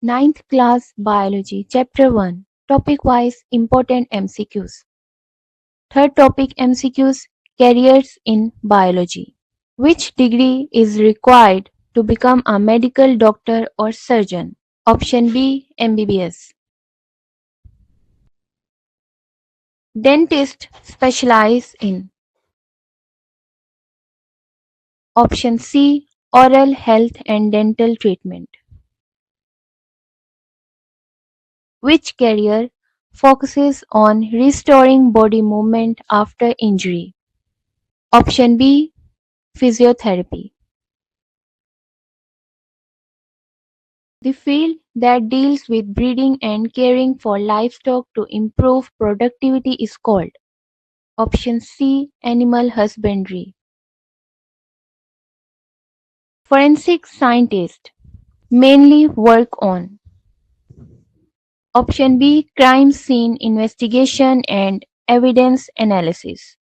Ninth class Biology, Chapter 1, Topic wise important MCQs. Third topic MCQs, Careers in Biology. Which degree is required to become a medical doctor or surgeon? Option B, MBBS. Dentist specialize in. Option C, oral health and dental treatment. Which career focuses on restoring body movement after injury? Option B, Physiotherapy. The field that deals with breeding and caring for livestock to improve productivity is called. Option C, Animal Husbandry. Forensic scientists mainly work on. Option B, crime scene investigation and evidence analysis.